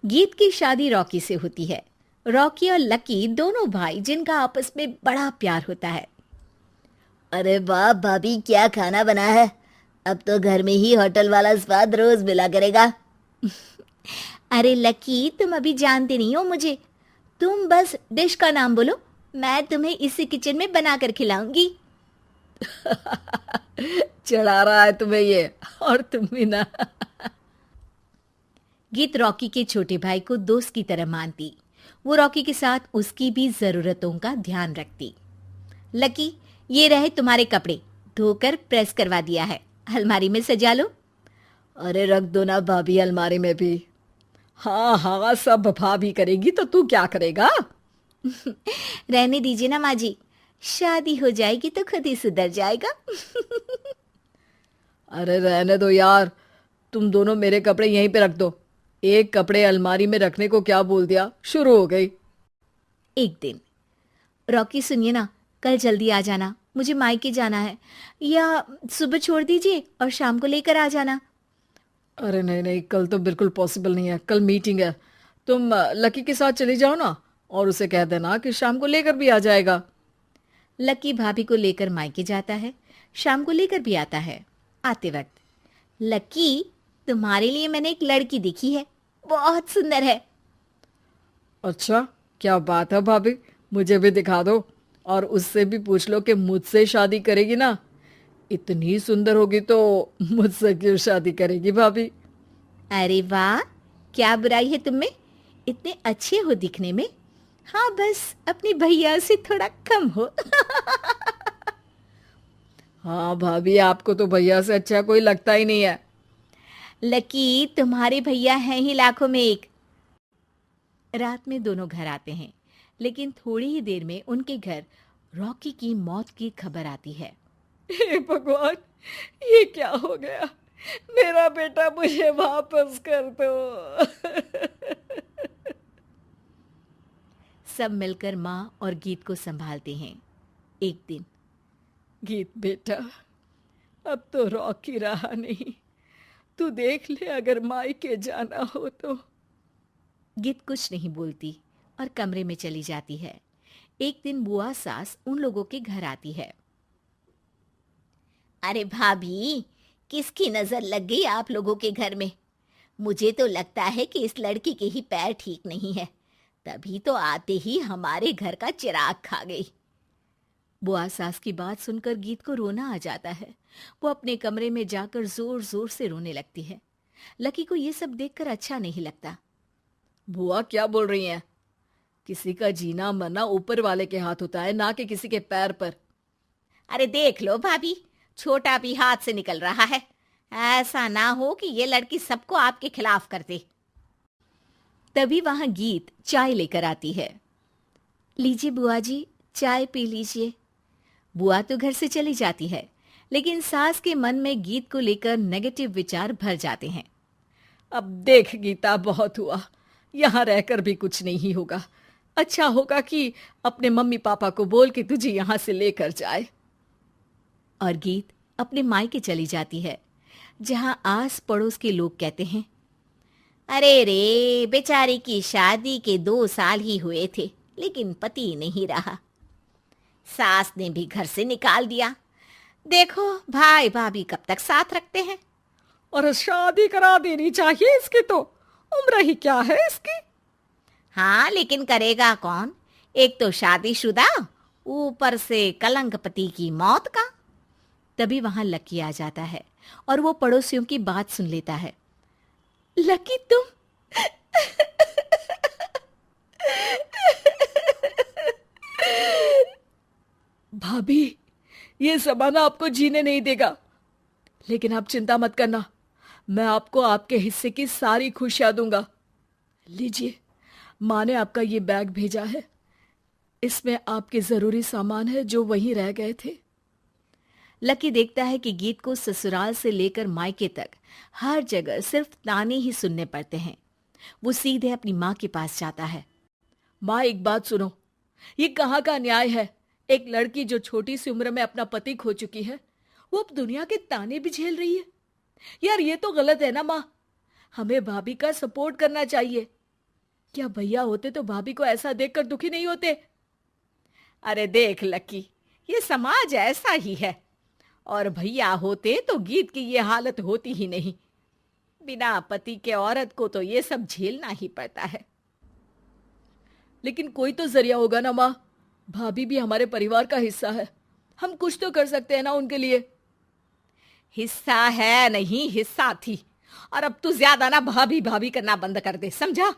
गीत की शादी रॉकी से होती है। रॉकी और लकी दोनों भाई जिनका आपस में बड़ा प्यार होता है। अरे वाह भाभी, क्या खाना बना है। अब तो घर में ही होटल वाला स्वाद रोज मिला करेगा। अरे लकी, तुम अभी जानते नहीं हो मुझे। तुम बस डिश का नाम बोलो, मैं तुम्हें इसी किचन में बनाकर खिलाऊंगी। चढ़ा रहा है तुम्हें ये, और तुम भी ना। गीत रॉकी के छोटे भाई को दोस्त की तरह मानती। वो रॉकी के साथ उसकी भी जरूरतों का ध्यान रखती। लकी, ये रहे तुम्हारे कपड़े, धोकर प्रेस करवा दिया है, अलमारी में सजा लो। अरे रख दो ना भाभी अलमारी में भी। हाँ हाँ, सब भाभी करेगी तो तू क्या करेगा। रहने दीजिए ना माँ जी, शादी हो जाएगी तो खुद ही सुधर जाएगा। अरे रहने दो यार, तुम दोनों मेरे कपड़े यहीं पे रख दो। एक कपड़े अलमारी में रखने को क्या बोल दिया, शुरू हो गई। एक दिन, रॉकी सुनिए ना, कल जल्दी आ जाना, मुझे मायके जाना है, या सुबह छोड़ दीजिए और शाम को लेकर आ जाना। अरे नहीं नहीं, कल तो बिल्कुल पॉसिबल नहीं है, कल मीटिंग है। तुम लकी के साथ चली जाओ ना, और उसे कह देना कि शाम को लेकर भी आ जाएगा। लकी भाभी को लेकर मायके जाता है, शाम को लेकर भी आता है। आते वक्त, लकी, तुम्हारे लिए मैंने एक लड़की देखी है, बहुत सुंदर है। अच्छा, क्या बात है भाभी, मुझे भी दिखा दो, और उससे भी पूछ लो कि मुझसे शादी करेगी ना। इतनी सुंदर होगी तो मुझसे क्यों शादी करेगी भाभी। अरे वाह, क्या बुराई है तुम में, इतने अच्छे हो दिखने में। हाँ, बस अपनी भैया से थोड़ा कम हो। हाँ भाभी, आपको तो भैया से अच्छा कोई लगता ही नहीं है। लकी, तुम्हारे भैया हैं ही लाखों में एक। रात में दोनों घर आते हैं, लेकिन थोड़ी ही देर में उनके घर रॉकी की मौत की खबर आती है। हे भगवान, ये क्या हो गया। मेरा बेटा मुझे वापस कर दो। सब मिलकर माँ और गीत को संभालते हैं। एक दिन, गीत बेटा, अब तो रॉकी रहा नहीं, तू देख ले अगर मायके जाना हो तो। गीत कुछ नहीं बोलती और कमरे में चली जाती है। एक दिन बुआ सास उन लोगों के घर आती है। अरे भाभी, किसकी नजर लग गई आप लोगों के घर में? मुझे तो लगता है कि इस लड़की के ही पैर ठीक नहीं है, तभी तो आते ही हमारे घर का चिराग खा गई। बुआ सास की बात सुनकर गीत को रोना आ जाता है। वो अपने कमरे में जाकर जोर जोर से रोने लगती है। लकी को ये सब देखकर अच्छा नहीं लगता। बुआ क्या बोल रही हैं? किसी का जीना मरना ऊपर वाले के हाथ होता है, ना कि किसी के पैर पर। अरे देख लो भाभी, छोटा भी हाथ से निकल रहा है। ऐसा ना हो कि ये लड़की सबको आपके खिलाफ कर दे। तभी वहां गीत चाय लेकर आती है। लीजिए बुआ जी, चाय पी लीजिए। बुआ तो घर से चली जाती है, लेकिन सास के मन में गीत को लेकर नेगेटिव विचार भर जाते हैं। अब देख गीता, बहुत हुआ, यहाँ रहकर भी कुछ नहीं होगा। अच्छा होगा कि अपने मम्मी पापा को बोल के तुझे यहाँ से लेकर जाए। और गीत अपने मायके चली जाती है, जहां आस पड़ोस के लोग कहते हैं, अरे रे, बेचारी की शादी के 2 साल ही हुए थे, लेकिन पति नहीं रहा। सास ने भी घर से निकाल दिया। देखो भाई भाभी कब तक साथ रखते हैं। और शादी करा देनी चाहिए इसकी, तो उम्र ही क्या है इसकी। हाँ, लेकिन करेगा कौन? एक तो शादीशुदा, ऊपर से कलंक पति की मौत का। तभी वहां लकी आ जाता है और वो पड़ोसियों की बात सुन लेता है। लकी, तुम भाभी, ये जमाना आपको जीने नहीं देगा, लेकिन आप चिंता मत करना, मैं आपको आपके हिस्से की सारी खुशियां दूंगा। लीजिए, माँ ने आपका ये बैग भेजा है, इसमें आपके जरूरी सामान है जो वहीं रह गए थे। लकी देखता है कि गीत को ससुराल से लेकर मायके तक हर जगह सिर्फ ताने ही सुनने पड़ते हैं। वो सीधे अपनी माँ के पास जाता है। माँ, एक बात सुनो, ये कहाँ का न्याय है? एक लड़की जो छोटी सी उम्र में अपना पति खो चुकी है, वो अब दुनिया के ताने भी झेल रही है। यार, ये तो गलत है ना माँ। हमें भाभी का सपोर्ट करना चाहिए। क्या भैया होते तो भाभी को ऐसा देखकर दुखी नहीं होते? अरे देख लकी, ये समाज ऐसा ही है। और भैया होते तो गीत की ये हालत होती ही नहीं। बिना पति के औरत को तो ये सब झेलना ही पड़ता है। लेकिन कोई तो जरिया होगा ना माँ। भाभी भी हमारे परिवार का हिस्सा है, हम कुछ तो कर सकते हैं ना उनके लिए। हिस्सा है नहीं, हिस्सा थी। और अब तू ज्यादा ना भाभी भाभी करना बंद कर दे, समझा?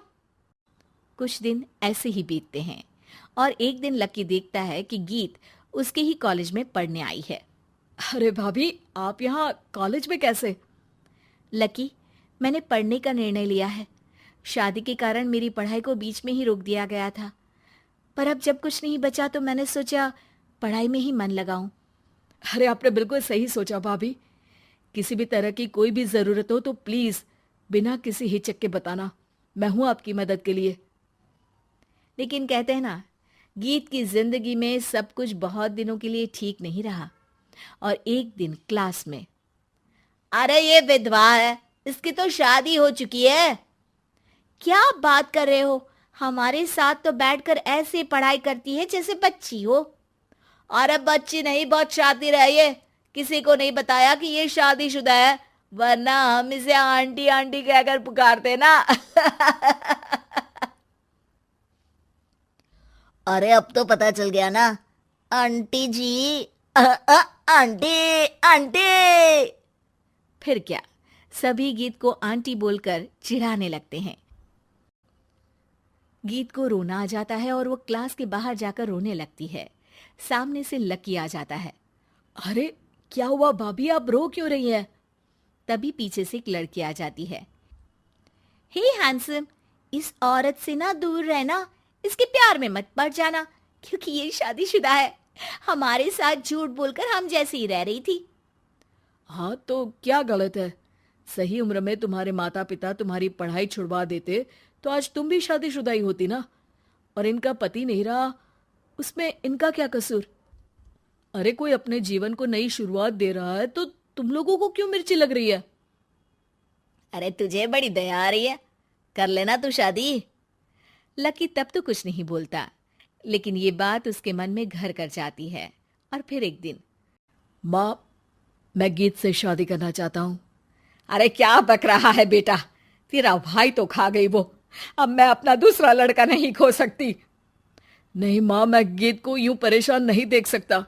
कुछ दिन ऐसे ही बीतते हैं और एक दिन लकी देखता है कि गीत उसके ही कॉलेज में पढ़ने आई है। अरे भाभी, आप यहाँ कॉलेज में कैसे? लकी, मैंने पढ़ने का निर्णय लिया है। शादी के कारण मेरी पढ़ाई को बीच में ही रोक दिया गया था, पर अब जब कुछ नहीं बचा तो मैंने सोचा पढ़ाई में ही मन लगाऊं। अरे आपने बिल्कुल सही सोचा भाभी। किसी भी तरह की कोई भी जरूरत हो तो प्लीज बिना किसी हिचक के बताना, मैं हूं आपकी मदद के लिए। लेकिन कहते हैं ना, गीत की जिंदगी में सब कुछ बहुत दिनों के लिए ठीक नहीं रहा। और एक दिन क्लास में, अरे ये विधवा है, इसकी तो शादी हो चुकी है। क्या बात कर रहे हो? हमारे साथ तो बैठकर ऐसे पढ़ाई करती है जैसे बच्ची हो। अरे बच्ची नहीं, बहुत शातिर है ये। किसी को नहीं बताया कि ये शादीशुदा है, वरना हम इसे आंटी आंटी कहकर पुकारते ना। अरे अब तो पता चल गया ना, आंटी जी। Aunty aunty. फिर क्या, सभी गीत को आंटी बोलकर चिढ़ाने लगते हैं। गीत को रोना आ जाता है और वो क्लास के बाहर जाकर रोने लगती है। सामने से लकी आ जाता है। अरे क्या हुआ भाभी, आप रो क्यों रही हैं? तभी पीछे से एक लड़की आ जाती है। हे हैंडसम, इस औरत से ना दूर रहना, इसके प्यार में मत पड़ जाना, क्योंकि ये शादीशुदा है। हमारे साथ झूठ बोलकर हम जैसे ही रह रही थी। हाँ तो क्या गलत है? सही उम्र में तुम्हारे माता पिता तुम्हारी पढ़ाई छुड़वा देते तो आज तुम भी शादीशुदा ही होती ना। और इनका पति नहीं रहा, उसमें इनका क्या कसूर? अरे कोई अपने जीवन को नई शुरुआत दे रहा है तो तुम लोगों को क्यों मिर्ची लग रही है? अरे तुझे बड़ी दया आ रही है, कर लेना तू शादी। लकी तब तो कुछ नहीं बोलता, लेकिन ये बात उसके मन में घर कर जाती है। और फिर एक दिन, माँ, मैं गीत से शादी करना चाहता हूँ। अरे क्या बक रहा है बेटा, तेरा भाई तो खा गई वो, अब मैं अपना दूसरा लड़का नहीं खो सकती। नहीं माँ, मैं गीत को यूं परेशान नहीं देख सकता।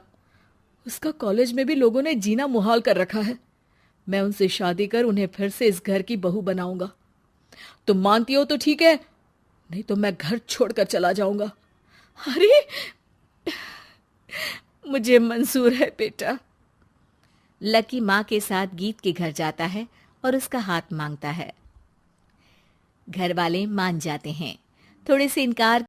उसका कॉलेज में भी लोगों ने जीना मुहाल कर रखा है। मैं उनसे शादी कर उन्हें फिर से इस घर की बहू बनाऊंगा। तुम मानती हो तो ठीक है, नहीं तो मैं घर छोड़कर चला जाऊंगा। अरे मुझे मंजूर है बेटा। लकी माँ के साथ गीत के घर जाता है और उसका हाथ मांगता है। घर वाले मान जाते हैं। थोड़े से इनकार